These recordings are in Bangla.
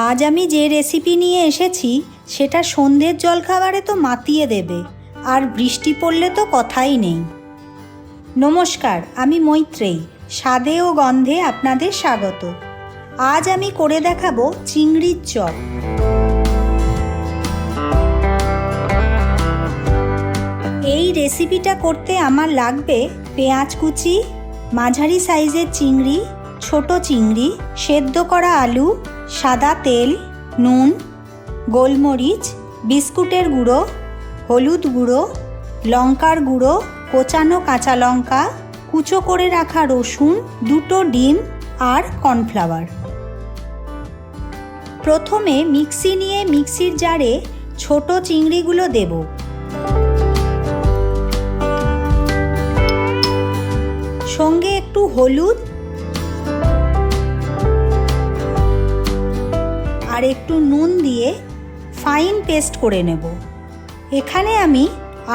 আজ আমি যে রেসিপি নিয়ে এসেছি সেটা সন্ধ্যের জলখাবারে তো মাতিয়ে দেবে, আর বৃষ্টি পড়লে তো কথাই নেই। নমস্কার, আমি মৈত্রেয়ী। স্বাদে ও গন্ধে আপনাদের স্বাগত। আজ আমি করে দেখাবো চিংড়ির চপ। এই রেসিপিটা করতে আমার লাগবে পেঁয়াজ কুচি, মাঝারি সাইজের চিংড়ি, ছোট চিংড়ি, সেদ্ধ করা আলু, সাদা তেল, নুন, গোলমরিচ, বিস্কুটের গুঁড়ো, হলুদ গুঁড়ো, লঙ্কার গুঁড়ো, কোচানো কাঁচা লঙ্কা, কুচো করে রাখা রসুন, দুটো ডিম আর কর্নফ্লাওয়ার। প্রথমে মিক্সি নিয়ে মিক্সির জারে ছোট চিংড়িগুলো দেব। সঙ্গে একটু হলুদ আর একটু নুন দিয়ে ফাইন পেস্ট করে নেব। এখানে আমি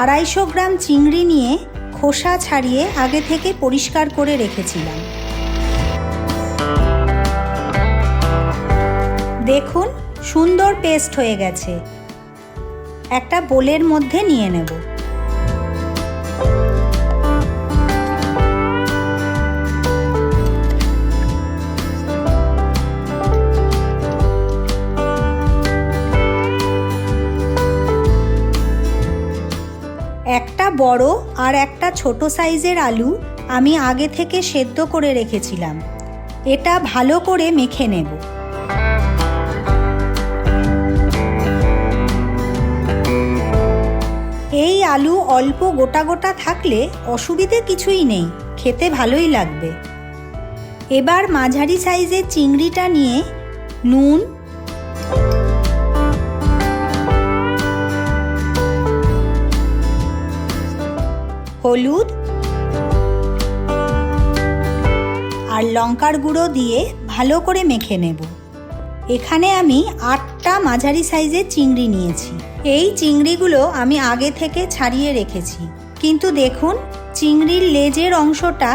250 গ্রাম চিংড়ি নিয়ে খোসা ছাড়িয়ে আগে থেকে পরিষ্কার করে রেখেছিলাম। দেখুন, সুন্দর পেস্ট হয়ে গেছে। একটা বোলের মধ্যে নিয়ে নেব। একটা বড় আর একটা ছোট সাইজের আলু আমি আগে থেকে সেদ্ধ করে রেখেছিলাম। এটা ভালো করে মেখে নেব। এই আলু অল্প গোটা গোটা থাকলে অসুবিধে কিছুই নেই, খেতে ভালোই লাগবে। এবার মাঝারি সাইজের চিংড়িটা নিয়ে নুন, হলুদ আর লঙ্কার গুঁড়ো দিয়ে ভালো করে মেখে নেব। এখানে আমি 8টা মাঝারি সাইজের চিংড়ি নিয়েছি। এই চিংড়িগুলো আমি আগে থেকে ছাড়িয়ে রেখেছি, কিন্তু দেখুন চিংড়ির লেজের অংশটা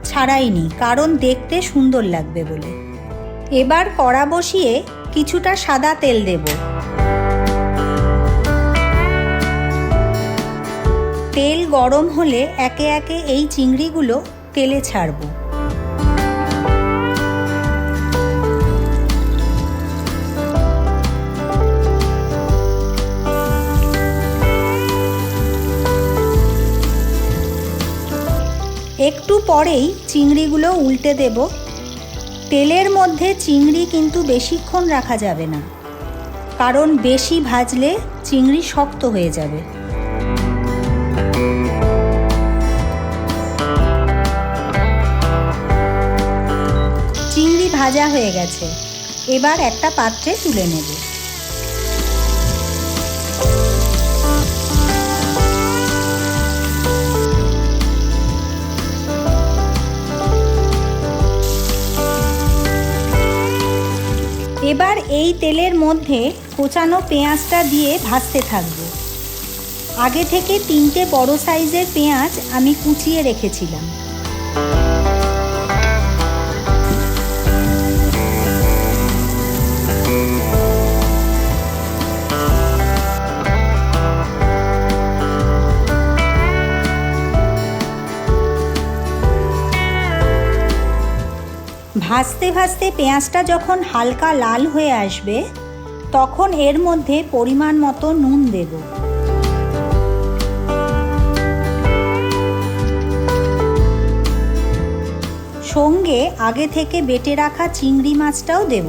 ছাড়াইনি, কারণ দেখতে সুন্দর লাগবে বলে। এবার কড়া বসিয়ে কিছুটা সাদা তেল দেব। তেল গরম হলে একে একে এই চিংড়িগুলো তেলে ছাড়ব। একটু পরেই চিংড়িগুলো উল্টে দেব। তেলের মধ্যে চিংড়ি কিন্তু বেশিক্ষণ রাখা যাবে না, কারণ বেশি ভাজলে চিংড়ি শক্ত হয়ে যাবে। চিংড়ি ভাজা হয়ে গেছে। এবার একটা পাত্রে তুলে নেব। এবার এই তেলের মধ্যে কোচানো পেঁয়াজটা দিয়ে ভাজতে থাকব। আগে থেকে 3টে বড় সাইজের পেঁয়াজ আমি কুচিয়ে রেখেছিলাম। ভাজতে ভাজতে পেঁয়াজটা যখন হালকা লাল হয়ে আসবে, তখন এর মধ্যে পরিমাণ মতো নুন দেব। সঙ্গে আগে থেকে বেটে রাখা চিংড়ি মাছটাও দেব।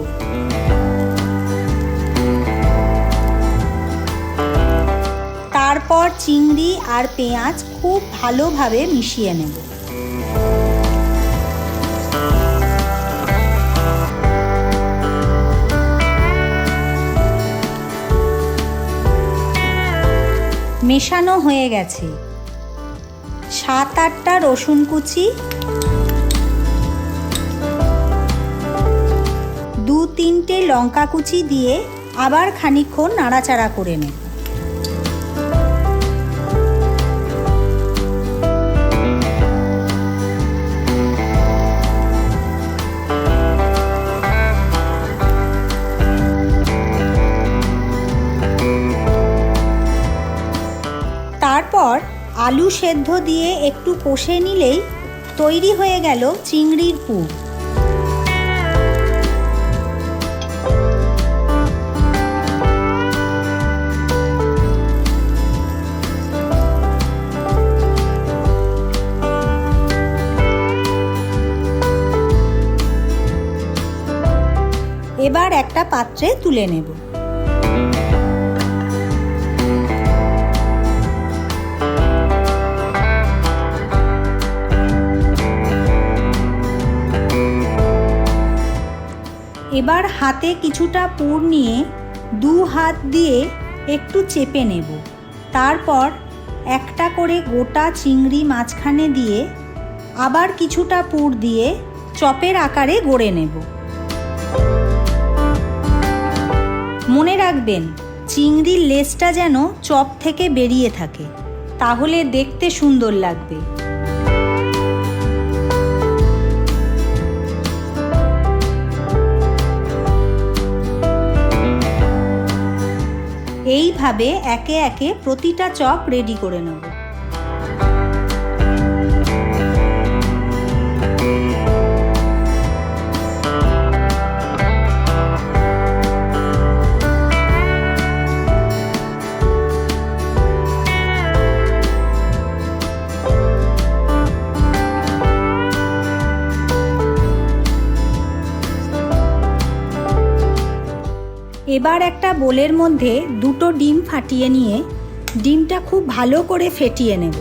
তারপর চিংড়ি আর পেঁয়াজ খুব ভালোভাবে মিশিয়ে নেব। মেশানো হয়ে গেছে। 7-8টা রসুন কুচি, 2-3টে লঙ্কা কুচি দিয়ে আবার খানিকক্ষণ নাড়াচাড়া করে নেব। আলু সেদ্ধ দিয়ে একটু কষে নিলেই তৈরি হয়ে গেল চিংড়ির পুর। এবার একটা পাত্রে তুলে নেব। এবার হাতে কিছুটা পুর নিয়ে 2 হাত দিয়ে একটু চেপে নেব। তারপর একটা করে গোটা চিংড়ি মাঝখানে দিয়ে আবার কিছুটা পুর দিয়ে চপের আকারে গড়ে নেব। মনে রাখবেন, চিংড়ির লেজটা যেন চপ থেকে বেরিয়ে থাকে, তাহলে দেখতে সুন্দর লাগবে। এইভাবে একে একে প্রতিটা চপ রেডি করে নেব। এবার একটা বোলের মধ্যে 2টো ডিম ফাটিয়ে নিয়ে ডিমটা খুব ভালো করে ফেটিয়ে নেব।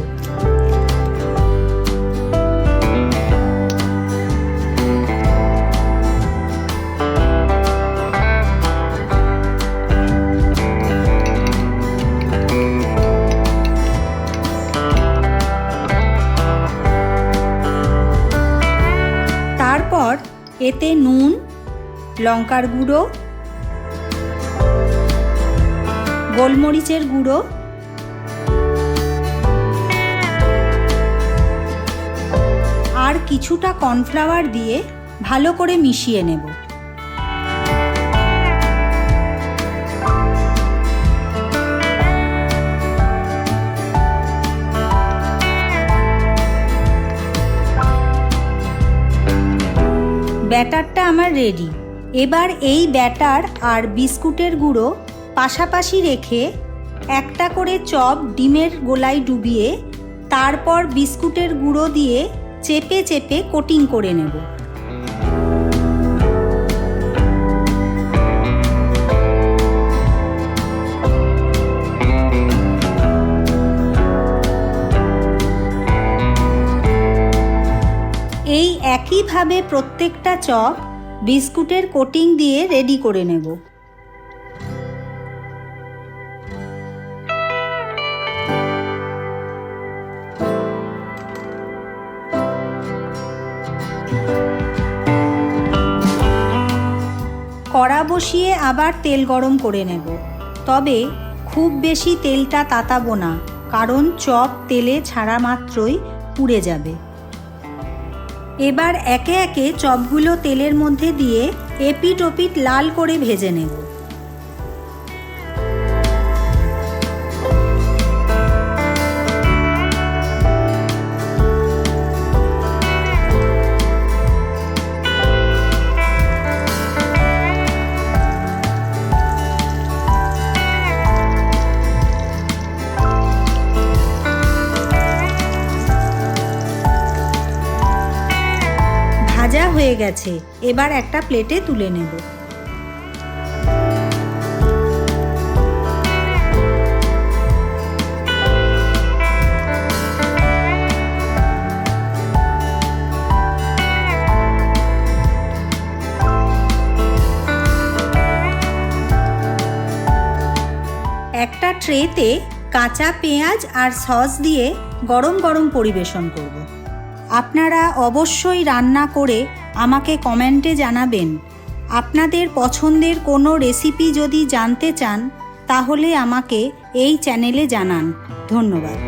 তারপর এতে নুন, লঙ্কার গুঁড়ো, গোলমরিচের গুঁড়ো, আর কিছুটা কর্নফ্লাওয়ার দিয়ে ভালো করে মিশিয়ে নেব। ব্যাটারটা আমার রেডি। এবার এই ব্যাটার আর বিস্কুটের গুঁড়ো পাশাপাশি রেখে একটা করে চপ ডিমের গোলায় ডুবিয়ে তারপর বিস্কুটের গুঁড়ো দিয়ে চেপে চেপে কোটিং করে নেব। এই একইভাবে প্রত্যেকটা চপ বিস্কুটের কোটিং দিয়ে রেডি করে নেব। কড়া বসিয়ে আবার তেল গরম করে নেব, তবে খুব বেশি তেলটা তাতাবো না, কারণ চপ তেলে ছাড়া মাত্রই পুড়ে যাবে। এবার একে একে চপগুলো তেলের মধ্যে দিয়ে এপিট ওপিট লাল করে ভেজে নেব। ভাজা হয়ে গেছে, এবার একটা প্লেটে তুলে নেব। একটা ট্রেতে কাঁচা পেঁয়াজ আর সস দিয়ে গরম গরম পরিবেশন করব। আপনারা অবশ্যই রান্না করে আমাকে কমেন্টে জানাবেন। আপনাদের পছন্দের কোনো রেসিপি যদি জানতে চান তাহলে আমাকে এই চ্যানেলে জানান। ধন্যবাদ।